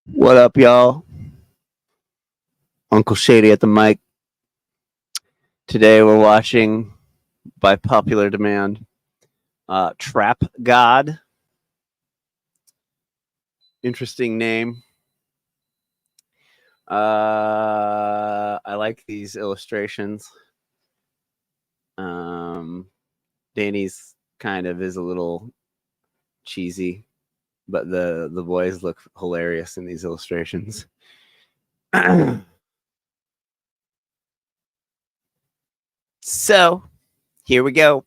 What up, y'all? Uncle Shady at the mic. Today we're watching, by popular demand, Trap God. Interesting name. I like these illustrations. Danny's kind of is a little cheesy, but the boys look hilarious in these illustrations. So here we go.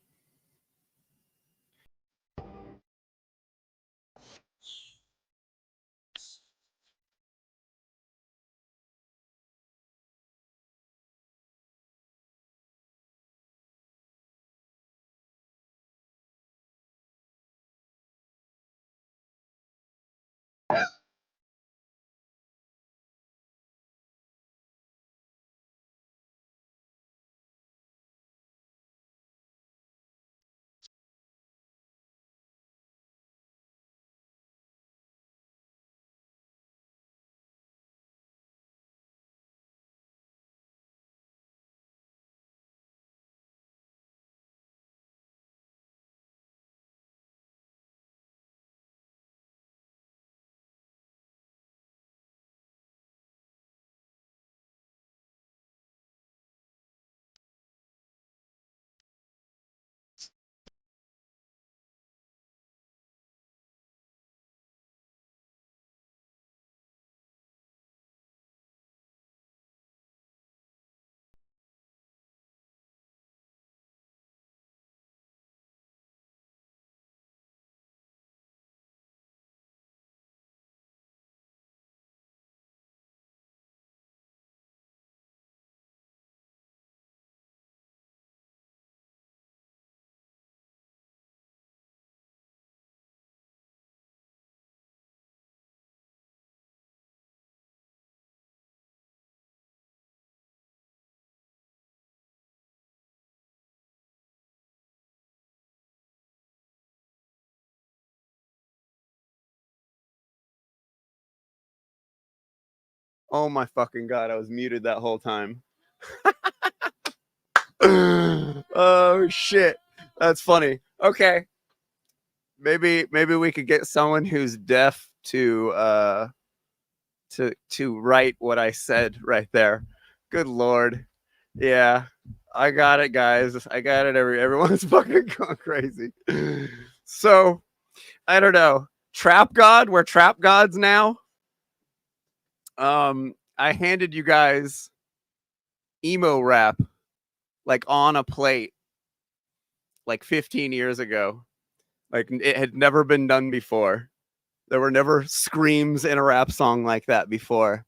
Oh my fucking god, I was muted that whole time. Oh shit. That's funny. Okay. Maybe we could get someone who's deaf to write what I said right there. Good lord. Yeah. I got it, guys. I got it. Everyone's fucking going crazy. So, I don't know. Trap God, we're trap gods now. I handed you guys emo rap like on a plate like 15 years ago. Like it had never been done before. There were never screams in a rap song like that before.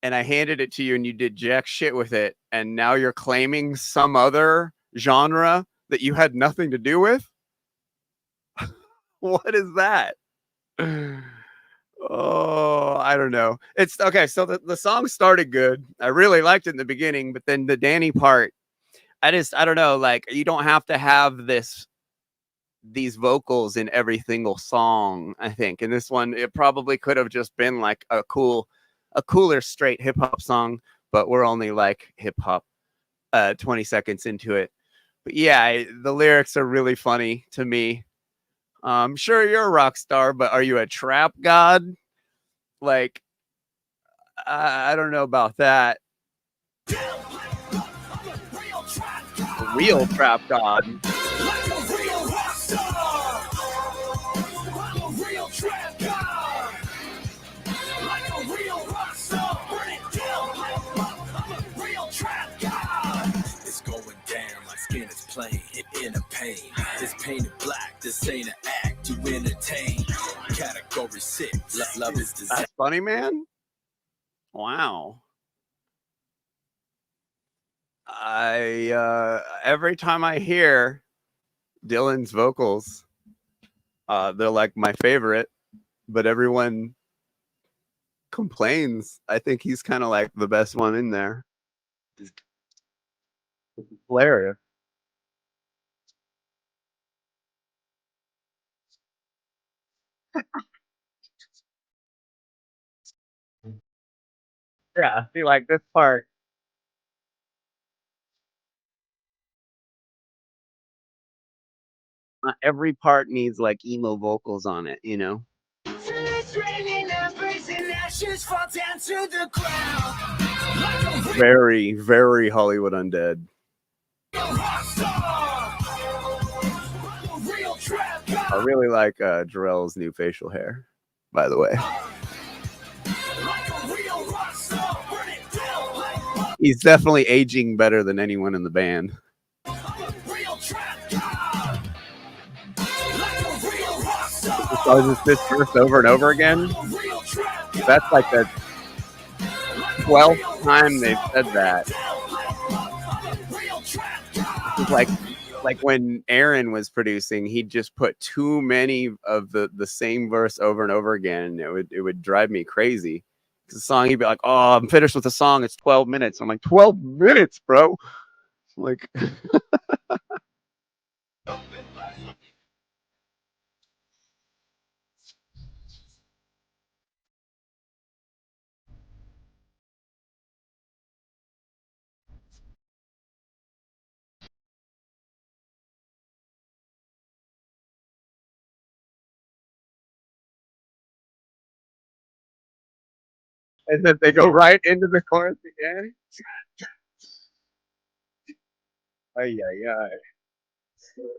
And I handed it to you and you did jack shit with it. And now you're claiming some other genre that you had nothing to do with? What is that? Oh, I don't know. It's okay. So the song started good. I really liked it in the beginning, but then the Danny part, I don't know. Like, you don't have to have these vocals in every single song. I think in this one, it probably could have just been like a cooler straight hip hop song, but we're only like hip hop 20 seconds into it. But yeah, the lyrics are really funny to me. Sure, you're a rock star, but are you a trap god? Like, I don't know about that. A real trap god. Plain in a pain. It's painted black. This ain't an act to entertain. Category 6. Love is design. That's funny, man. Wow. Every time I hear Dylan's vocals, they're like my favorite, but everyone complains. I think he's kind of like the best one in there. Hilarious. Yeah, see, like this part, not every part needs like emo vocals on it, you know? Ashes fall down to the ground like a Very, very Hollywood Undead. rock star, real trap I god, really like Jarrell's new facial hair, by the way. like a real rock star, burn it down like He's definitely aging better than anyone in the band. a real trap god, like a real rock So is star, this verse over and over again? a real trap god, That's like the like a 12th real rock time they've star, said burn that. it down like a real trap It's god. like when Aaron was producing, he'd just put too many of the same verse over and over again. It would drive me crazy. The song, he'd be like, "Oh, I'm finished with the song. It's 12 minutes." I'm like, 12 minutes, bro. Like, and then they go right into the chorus again. Ay, ay, ay.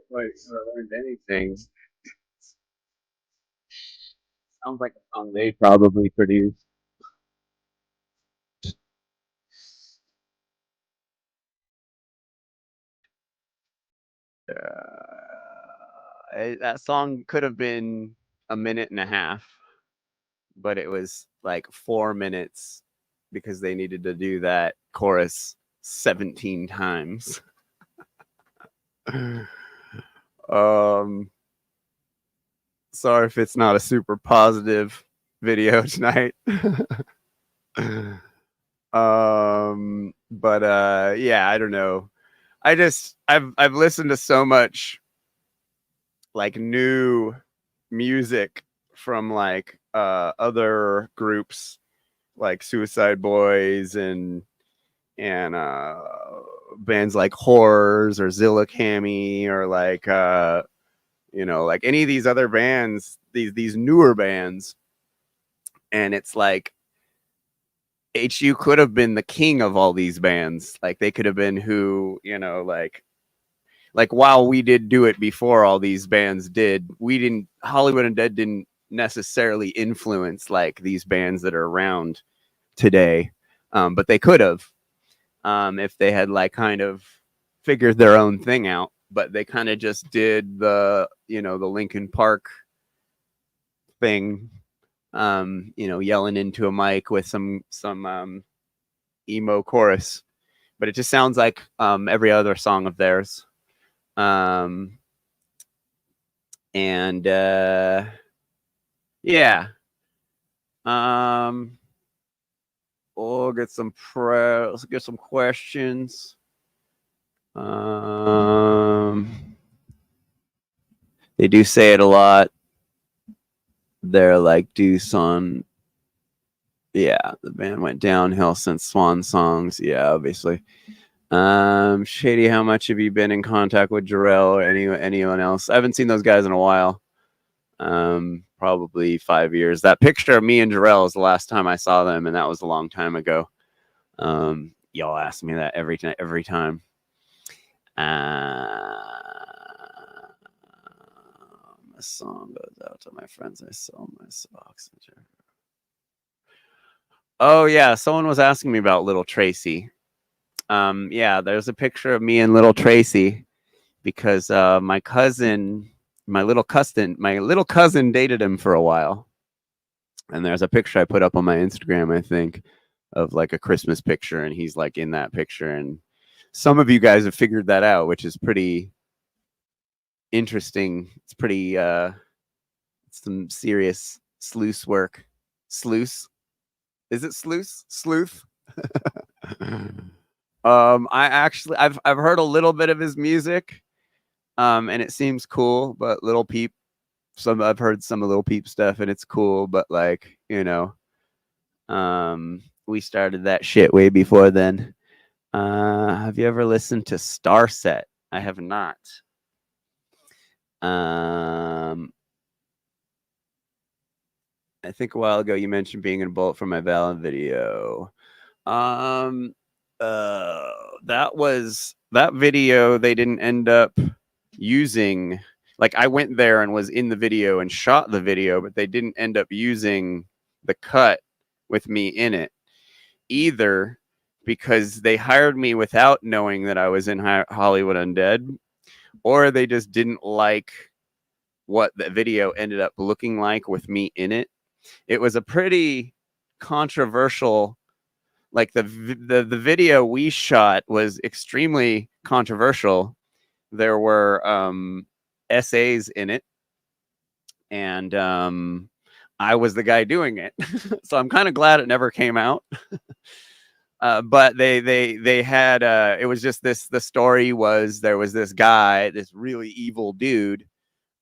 Like, I learned anything. Sounds like a song they probably produced. That song could have been a minute and a half, but it was like 4 minutes because they needed to do that chorus 17 times. um, sorry if it's not a super positive video tonight. But yeah, I don't know. I've listened to so much like new music from like other groups like Suicide Boys and bands like Horrors or Zilla Cami or like you know, like any of these other bands, these newer bands, and it's like HU could have been the king of all these bands. Like they could have been who, you know, like while we did do it before all these bands did, we didn't Hollywood Undead didn't necessarily influence like these bands that are around today. But they could have if they had like kind of figured their own thing out. But they kind of just did the, you know, the Linkin Park thing, you know, yelling into a mic with some emo chorus. But it just sounds like every other song of theirs. Um, and yeah, um, we'll get some let's get some questions. They do say it a lot. They're like Deuce on. Yeah, the band went downhill since Swan Songs. Yeah, obviously. Shady, how much have you been in contact with Jarrell or anyone else? I haven't seen those guys in a while. Probably 5 years. That picture of me and Jarrell is the last time I saw them, and that was a long time ago. Y'all ask me that every time. A song goes out to my friends. I sell my socks. Oh yeah, someone was asking me about Little Tracy. Yeah, there's a picture of me and Little Tracy because my little cousin dated him for a while. And there's a picture I put up on my Instagram, I think, of like a Christmas picture, and he's like in that picture. And some of you guys have figured that out, which is pretty interesting. It's pretty some serious sleuth work. Sleuth? Is it sleuth? Sleuth? I've heard a little bit of his music, and it seems cool. But Little Peep, I've heard some of Little Peep stuff, and it's cool. But like, you know, We started that shit way before then. Have you ever listened to Starset? I have not. I think a while ago you mentioned being in a Bullet for My Valentine video. Um, that video they didn't end up using. Like I went there and was in the video and shot the video, but they didn't end up using the cut with me in it either because they hired me without knowing that I was in Hollywood Undead, or they just didn't like what the video ended up looking like with me in it. It was a pretty controversial, like the video we shot was extremely controversial. There were essays in it, and I was the guy doing it. So I'm kind of glad it never came out. But they had it was just this. The story was there was this guy, this really evil dude,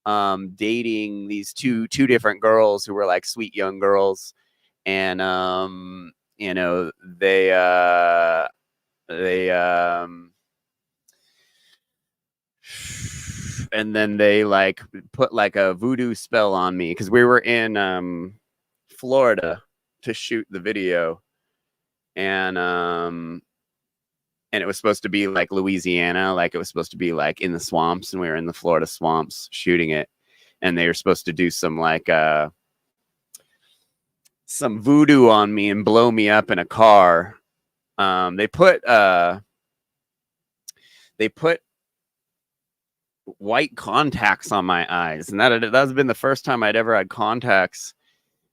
dating these two different girls who were like sweet young girls, and you know they and then they like put like a voodoo spell on me because we were in Florida to shoot the video, and it was supposed to be like Louisiana, like it was supposed to be like in the swamps, and we were in the Florida swamps shooting it, and they were supposed to do some like some voodoo on me and blow me up in a car. They put white contacts on my eyes, and that's been the first time I'd ever had contacts,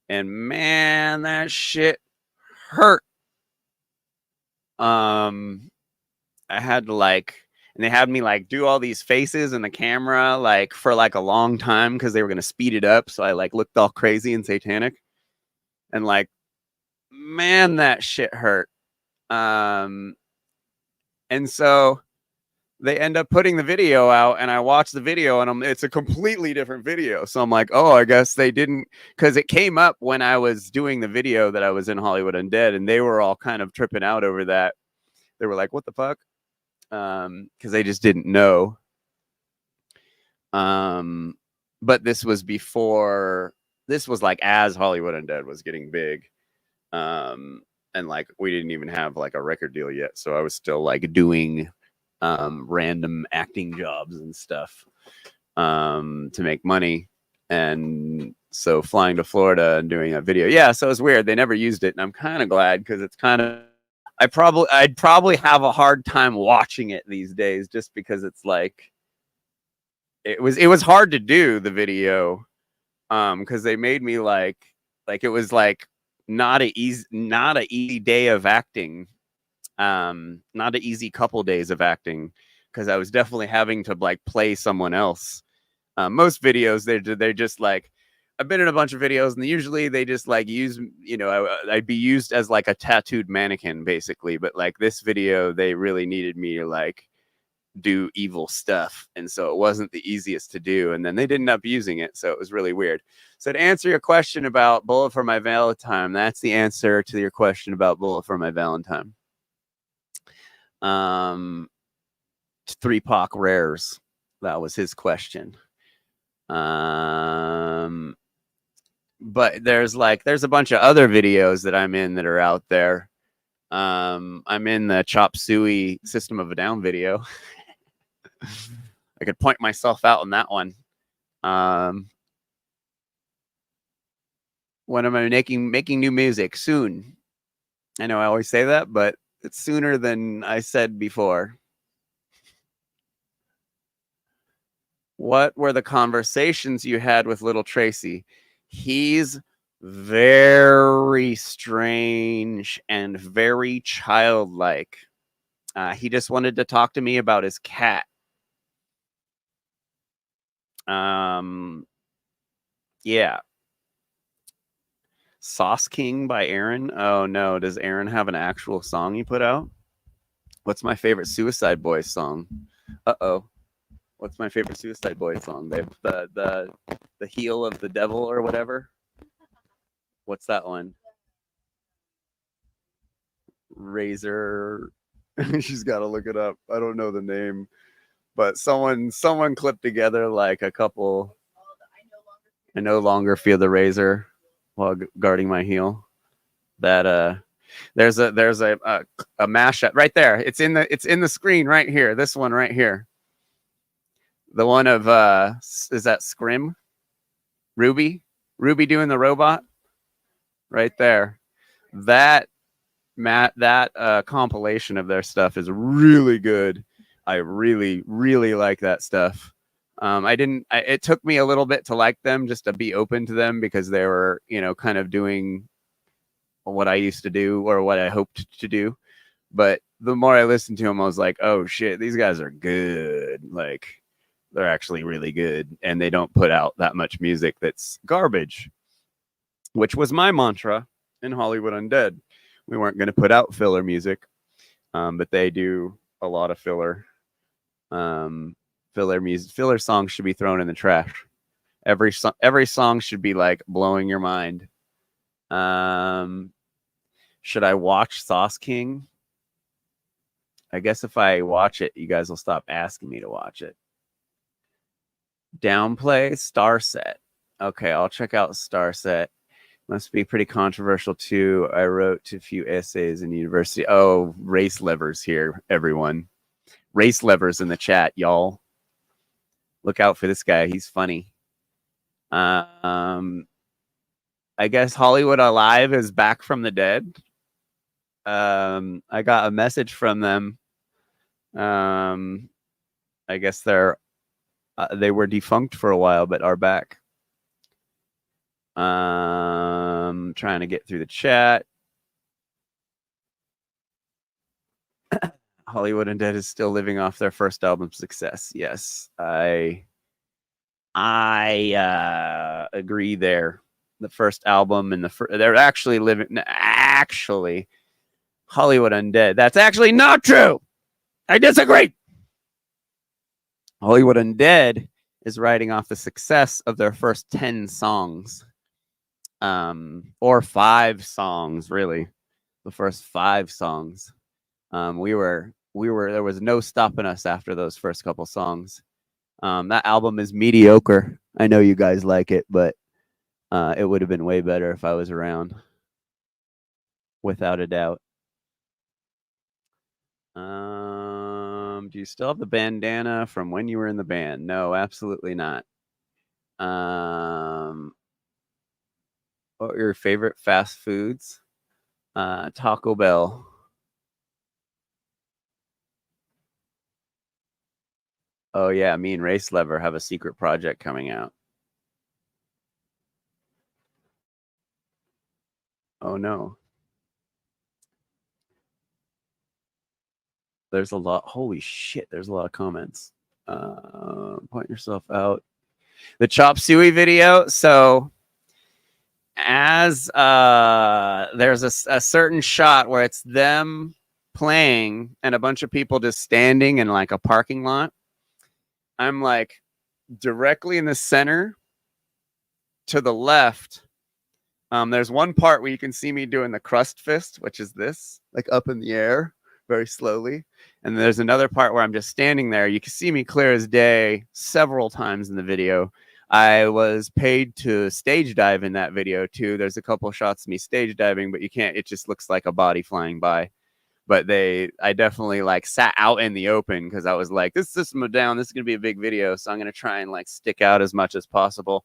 and man, that shit hurt. I had to like, and they had me like do all these faces in the camera like for like a long time because they were gonna speed it up, so I like looked all crazy and satanic, and like, man, that shit hurt. And so they end up putting the video out, and I watched the video, and it's a completely different video. So I'm like, oh, I guess they didn't, because it came up when I was doing the video that I was in Hollywood Undead, and they were all kind of tripping out over that. They were like, what the fuck? Because they just didn't know. But this was before, this was like as Hollywood Undead was getting big. And like we didn't even have like a record deal yet, so I was still like doing random acting jobs and stuff to make money. And so flying to Florida and doing a video, yeah, so it was weird. They never used it, and I'm kind of glad because it's kind of, I'd probably have a hard time watching it these days just because it's like it was hard to do the video because they made me like it was like not a easy day of acting, not an easy couple days of acting, because I was definitely having to like play someone else. Most videos they're just like, I've been in a bunch of videos, and usually they just like use, you know, I'd be used as like a tattooed mannequin basically, but like this video they really needed me to like do evil stuff, and so it wasn't the easiest to do, and then they didn't end up using it, so it was really weird. So to answer your question about Bullet for My Valentine, that's the answer to your question about Bullet for My Valentine. 3 Pac rares, that was his question. But there's a bunch of other videos that I'm in that are out there. I'm in the Chop Suey System of a Down video. I could point myself out in that one. When am I making new music? Soon. I know I always say that, but it's sooner than I said before. What were the conversations you had with little Tracy? He's very strange and very childlike. He just wanted to talk to me about his cat. Yeah. Sauce King by Aaron. Oh no, does Aaron have an actual song he put out? What's my favorite Suicide Boys song? Uh-oh. What's my favorite Suicide Boys song? They have the heel of the devil or whatever. What's that one? Razor. She's got to look it up. I don't know the name, but someone clipped together like a couple. I no longer feel the razor while guarding my heel. That there's a mashup right there. It's in the screen right here. This one right here. The one of is that Scrim? Ruby doing the robot right there. That compilation of their stuff is really good. I really like that stuff. It took me a little bit to like them, just to be open to them, because they were, kind of doing what I used to do or what I hoped to do. But the more I listened to them, I was like, oh shit, these guys are good. Like, they're actually really good, and they don't put out that much music that's garbage, which was my mantra in Hollywood Undead. We weren't going to put out filler music, but they do a lot of filler. Filler songs should be thrown in the trash. Every song should be like blowing your mind. Should I watch Sauce King? I guess if I watch it, you guys will stop asking me to watch it. Downplay Starset. Okay, I'll check out Starset. Must be pretty controversial too. I wrote a few essays in university. Oh, race levers here, everyone. Race levers in the chat, y'all. Look out for this guy. He's funny. I guess Hollywood Alive is back from the dead. I got a message from them. I guess they were defunct for a while, but are back. Trying to get through the chat. Hollywood Undead is still living off their first album success. Yes, I agree there. The first album and they're actually living. Actually, Hollywood Undead. That's actually not true. I disagree. Hollywood Undead is riding off the success of their first 10 songs. Or 5 songs, really. The first 5 songs. There was no stopping us after those first couple songs. That album is mediocre. I know you guys like it, but it would have been way better if I was around. Without a doubt. Do you still have the bandana from when you were in the band? No, absolutely not. What are your favorite fast foods? Taco Bell. Oh yeah, me and Race Lever have a secret project coming out. Oh no. There's a lot. Holy shit, there's a lot of comments. Point yourself out. The Chop Suey video. So as there's a certain shot where it's them playing and a bunch of people just standing in like a parking lot. I'm like directly in the center to the left. There's one part where you can see me doing the crust fist, which is this, like up in the air very slowly. And there's another part where I'm just standing there. You can see me clear as day several times in the video. I was paid to stage dive in that video too. There's a couple shots of me stage diving, but you can't, it just looks like a body flying by. But I definitely like sat out in the open because I was like, this system of down, this is going to be a big video. So I'm going to try and like stick out as much as possible.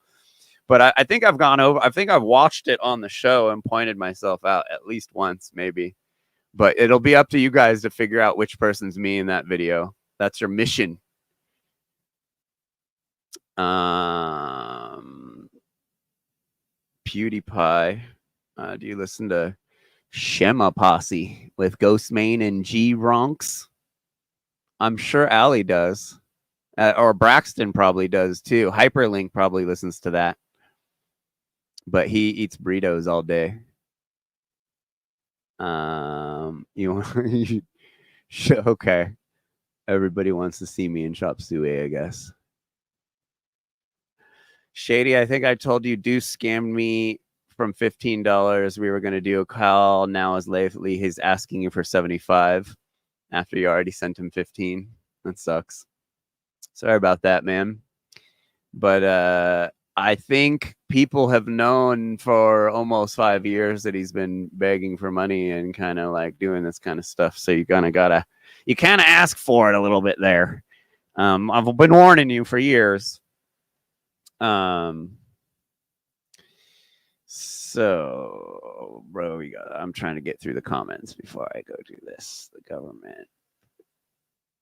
But I think I've gone over, I think I've watched it on the show and pointed myself out at least once, maybe. But it'll be up to you guys to figure out which person's me in that video. That's your mission. PewDiePie. Do you listen to Shema Posse with Ghostmane and G Ronks? I'm sure Ali does. Or Braxton probably does too. Hyperlink probably listens to that. But he eats burritos all day. Okay. Everybody wants to see me in Chop Suey, I guess. Shady, I think I told you Deuce scammed me from $15. We were going to do a call. Now as lately he's asking you for 75 after you already sent him 15. That sucks. Sorry about that, man. But I think people have known for almost 5 years that he's been begging for money and kind of like doing this kind of stuff. So you kind of ask for it a little bit there. I've been warning you for years. So, bro, I'm trying to get through the comments before I go do this. The government.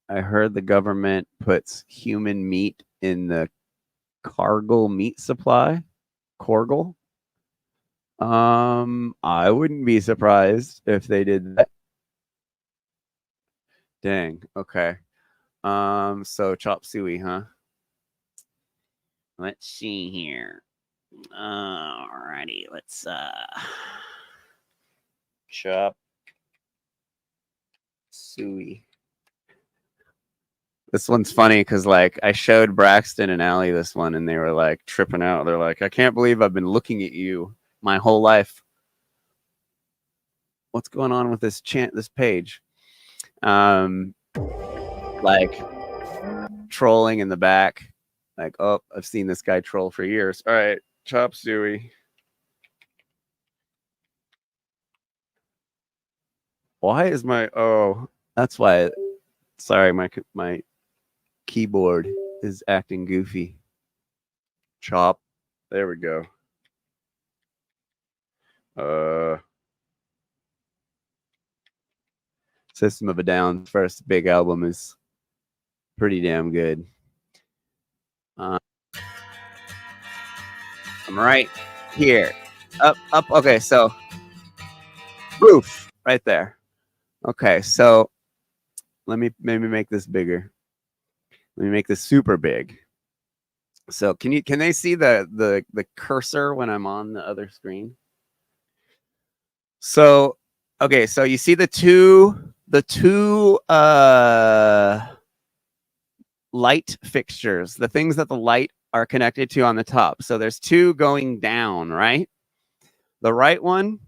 I heard the government puts human meat in the Cargill meat supply. Corgel. I wouldn't be surprised if they did that. Dang. Okay. So Chop Suey, huh? Let's see here. Alrighty, let's Chop Suey. This one's funny because like I showed Braxton and Allie this one and they were like tripping out. They're like, I can't believe I've been looking at you my whole life. What's going on with this page? Like trolling in the back. Like, oh, I've seen this guy troll for years. All right, Chop Suey. Why is that's why. Sorry, my keyboard is acting goofy. Chop. There we go. System of a Down's first big album is pretty damn good. I'm right here. Up. Okay, so roof right there. Okay, so let me maybe make this bigger. Let me make this super big. So can they see the cursor when I'm on the other screen? So okay, so you see the two light fixtures, the things that the light are connected to on the top. So there's two going down, right? The right one,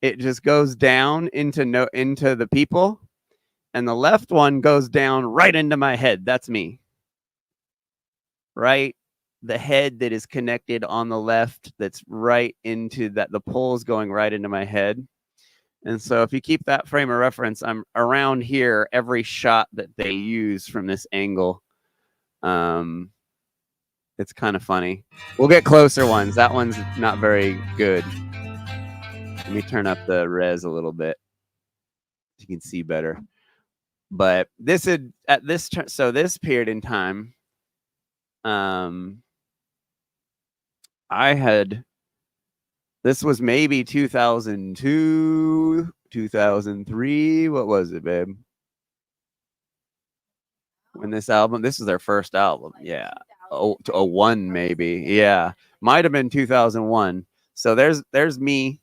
it just goes down into the people, and the left one goes down right into my head. That's me. Right? The head that is connected on the left, that's right into that. The pole is going right into my head. And so if you keep that frame of reference, I'm around here every shot that they use from this angle. It's kind of funny. We'll get closer ones. That one's not very good. Let me turn up the res a little bit so you can see better. But this period in time, this was maybe 2002, 2003. What was it, babe? When this is their first album. Yeah. 01 maybe. Yeah. Might have been 2001. So there's me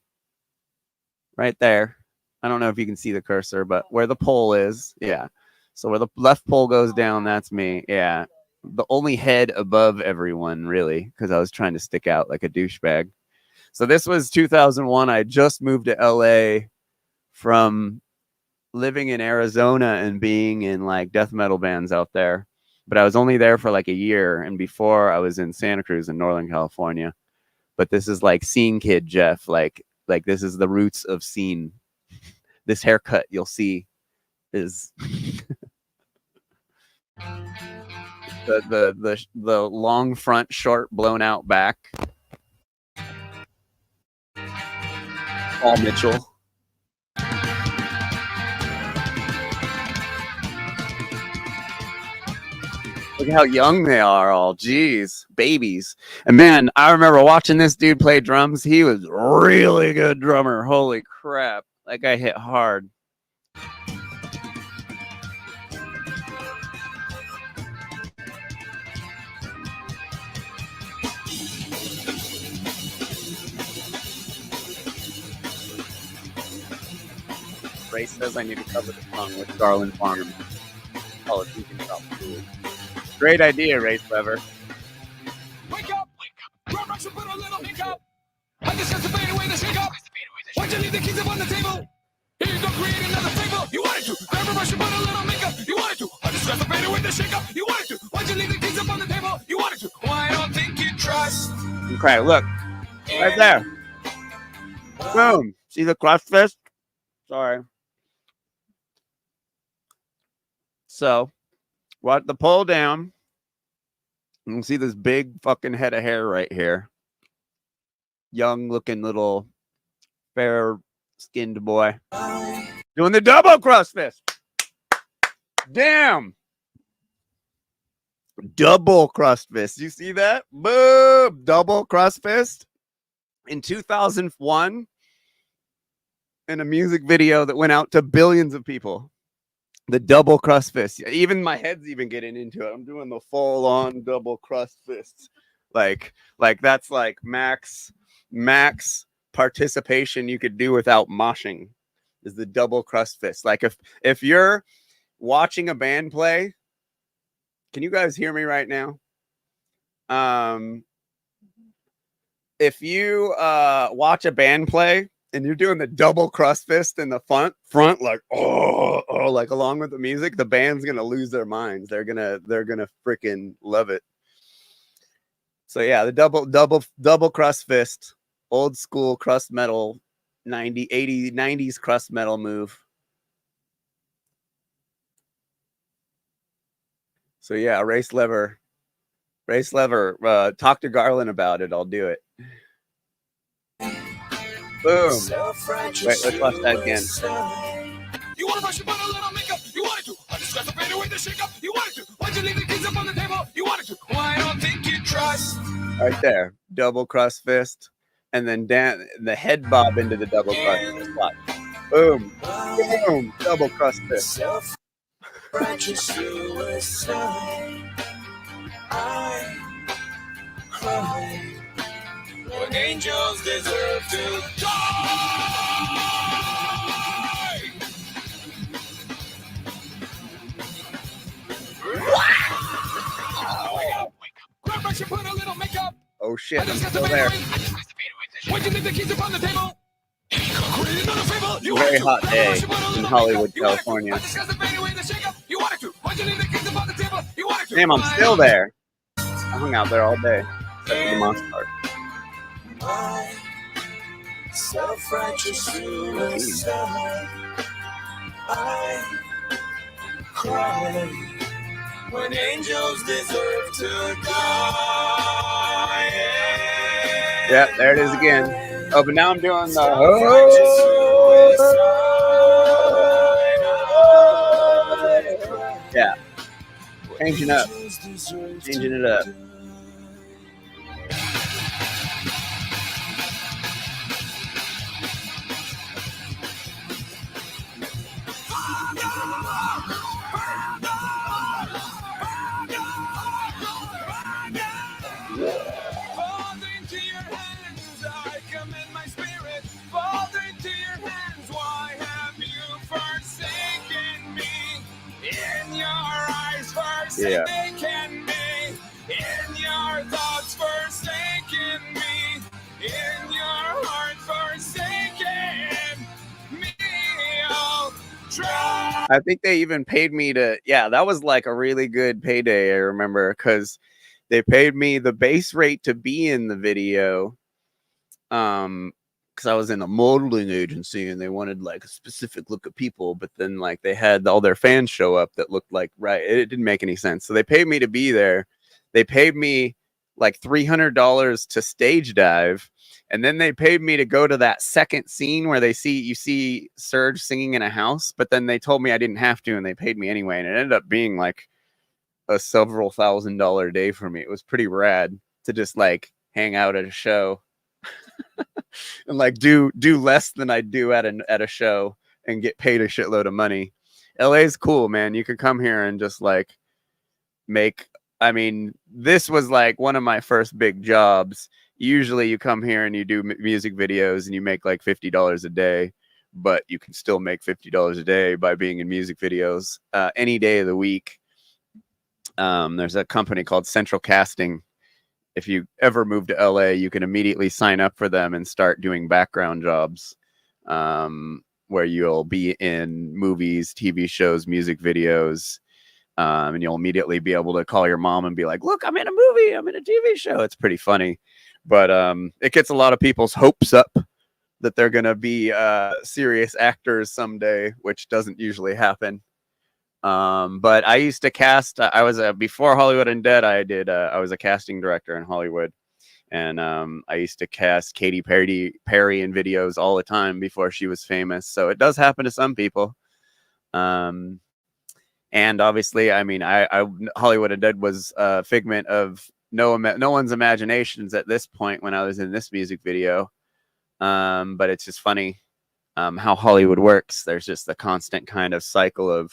right there. I don't know if you can see the cursor, but where the pole is. Yeah. So where the left pole goes down, that's me. Yeah. The only head above everyone, really, because I was trying to stick out like a douchebag. So this was 2001. I just moved to LA from living in Arizona and being in like death metal bands out there. But I was only there for like a year. And before I was in Santa Cruz in Northern California. But this is like scene kid Jeff. Like this is the roots of scene. This haircut you'll see is the long front, short, blown out back. Paul Mitchell. Look how young they are all. Jeez, babies. And man, I remember watching this dude play drums. He was a really good drummer. Holy crap. That guy hit hard. Ray says I need to cover the song with Garland Farm. Oh, it's Chop Suey. Great idea, Ray Clever. Wake up! Wake up! Run, rush, and put a little wake up! I just got to fade away. leave the keys up on the table? Here you go, create another fable. You wanted to grab a brush and put a little makeup. You wanted to undress the fader with the shake up. You wanted to. Why'd you leave the keys up on the table? You wanted to. Why don't think you trust? Okay, look right there. Boom. See the crust fist? Sorry. So, what the pull down? You can see this big fucking head of hair right here. Young looking little fair skinned boy doing the double crust fist. Damn. Double crust fist. You see that? Boom. Double crust fist. In 2001, in a music video that went out to billions of people. The double crust fist. Even my head's even getting into it. I'm doing the full on double crust fists. Like that's like max participation you could do without moshing is the double crust fist. Like if you're watching a band play, can you guys hear me right now? If you watch a band play and you're doing the double crust fist in the front like like along with the music, the band's gonna lose their minds. They're gonna freaking love it. So yeah, the double crust fist, old school crust metal, 90s crust metal move. So yeah, race lever. Talk to Garland about it. I'll do it. Boom. Wait, let's watch that again. You want to brush your a little makeup? You wanted to. Undress the fader with the shake up. You wanted to. Why'd you leave the keys up on the table? You wanted to. Why don't think you trust? Right there, double crust fist, and then the head bob into the double crust fist. Watch. Boom, boom, double crust fist. Righteous suicide. I cry when angels deserve to die. Grab brush and put a little makeup. Oh shit, I'm still there. Why'd you leave the keys upon the table? Very hot day in Hollywood, California. Damn, I'm still there. I hung out there all day, except for the monster part. Self-righteous suicide. I cry when angels deserve to die. Yep, there it is again. Oh, but now I'm doing the yeah, changing it up. Yeah. In your thoughts forsaken me, in your heart forsaken me. I'll try. I think they even paid me to, yeah, that was like a really good payday, I remember, because they paid me the base rate to be in the video. Because I was in a modeling agency and they wanted like a specific look of people, but then like they had all their fans show up that looked like it didn't make any sense. So they paid me to be there. They paid me like $300 to stage dive, and then they paid me to go to that second scene where you see Serge singing in a house, but then they told me I didn't have to, and they paid me anyway, and it ended up being like a several $1,000 day for me. It was pretty rad to just like hang out at a show. And like do less than I do at a show and get paid a shitload of money. LA is cool, man. You could come here and just like I mean, this was like one of my first big jobs. Usually you come here and you do music videos and you make like $50 a day, but you can still make $50 a day by being in music videos any day of the week. There's a company called Central Casting. If you ever move to LA, you can immediately sign up for them and start doing background jobs. where you'll be in movies, TV shows, music videos, and you'll immediately be able to call your mom and be like, "Look, I'm in a movie, I'm in a TV show." It's pretty funny, but it gets a lot of people's hopes up that they're gonna be serious actors someday, which doesn't usually happen. But I used to cast. I was before Hollywood Undead. I was a casting director in Hollywood, and I used to cast Katy Perry in videos all the time before she was famous. So it does happen to some people. Um, and obviously, I mean, I Hollywood Undead was a figment of no one's imaginations at this point when I was in this music video. But it's just funny how Hollywood works. There's just a constant kind of cycle of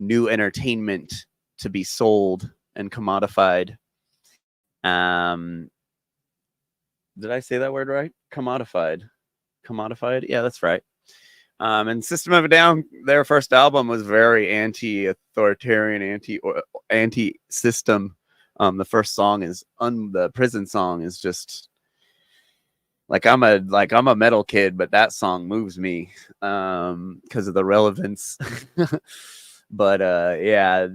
new entertainment to be sold and commodified. Um, did I say that word right? Commodified. Commodified? Yeah, that's right. And System of a Down, their first album was very anti-authoritarian, anti-system. The first song is the prison song is just like I'm a metal kid, but that song moves me because of the relevance. But yeah,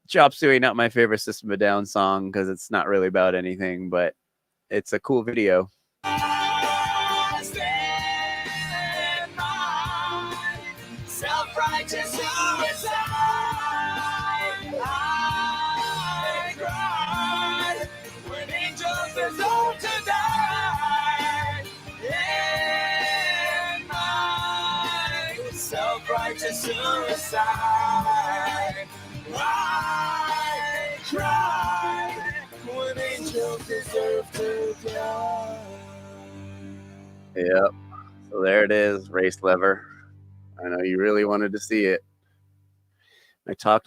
Chop Suey, not my favorite System of a Down song because it's not really about anything, but it's a cool video. Self-righteous suicide. I cried when angels deserve to die. In my self-righteous suicide, I cried when angels deserve to die. Yep. So there it is, race lever. I know you really wanted to see it.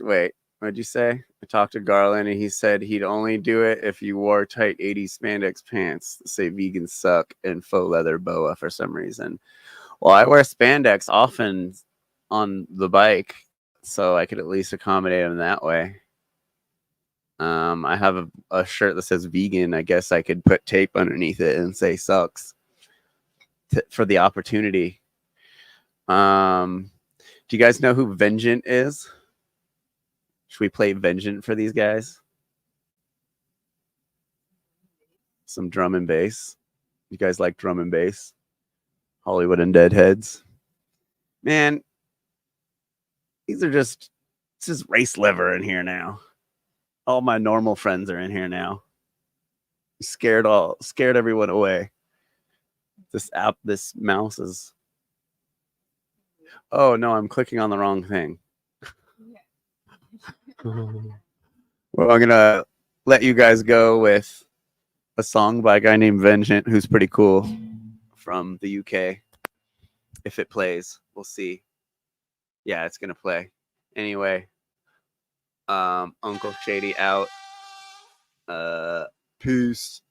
Wait, what'd you say? I talked to Garland and he said he'd only do it if you wore tight 80s spandex pants that say vegans suck and faux leather boa for some reason. Well, I wear spandex often on the bike, so I could at least accommodate him that way. I have a shirt that says vegan. I guess I could put tape underneath it and say sucks for the opportunity. Do you guys know who Vengeant is? Should we play Vengeant for these guys? Some drum and bass. You guys like drum and bass? Hollywood and Deadheads. Man, these are just it's just race lever in here now. All my normal friends are in here now. Scared everyone away. This mouse is. Oh no, I'm clicking on the wrong thing. Well, I'm gonna let you guys go with a song by a guy named Vengeant, who's pretty cool, from the UK. If it plays, we'll see. Yeah, it's gonna play. Anyway, Uncle Shady out. Peace.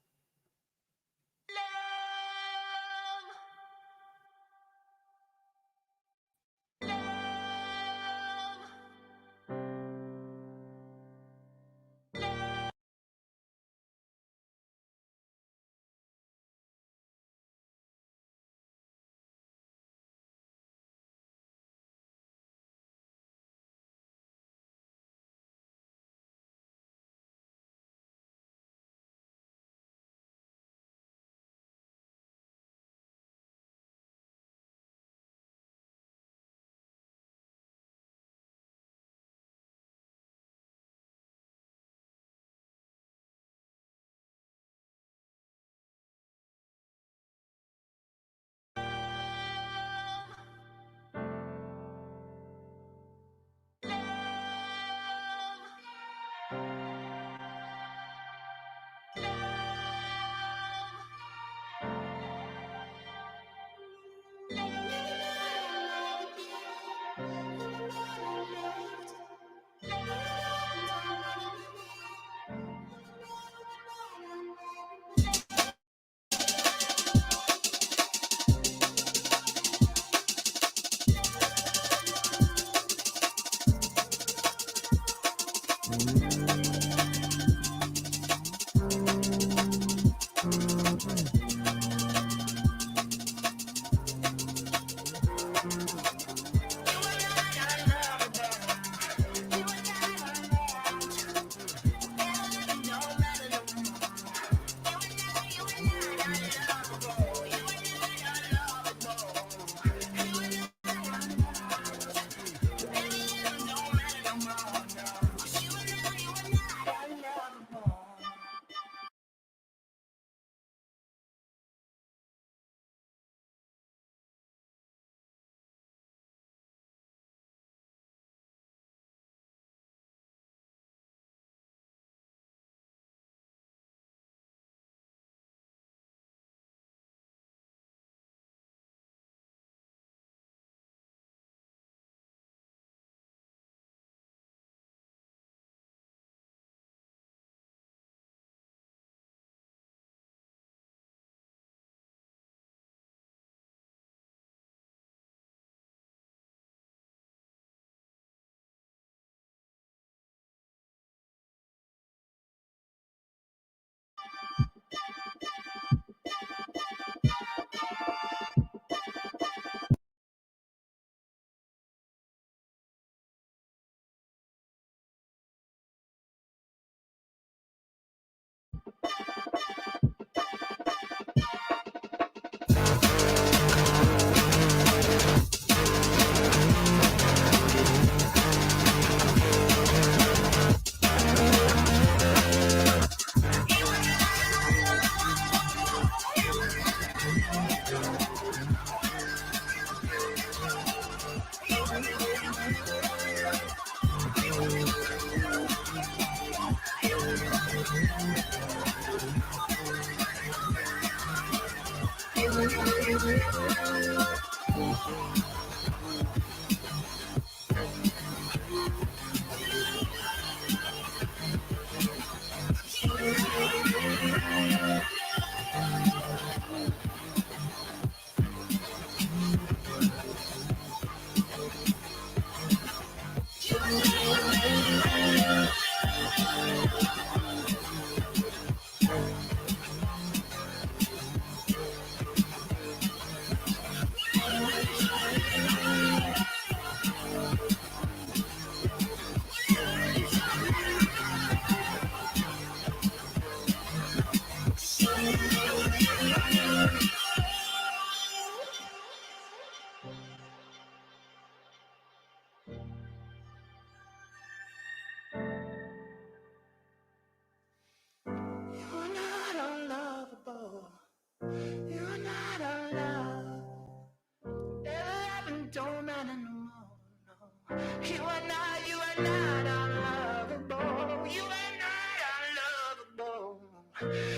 You are not unlovable. You are not unlovable.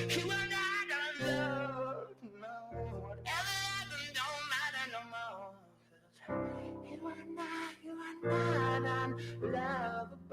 You are not unloved. No, whatever happened don't matter no more. 'Cause you are not unlovable.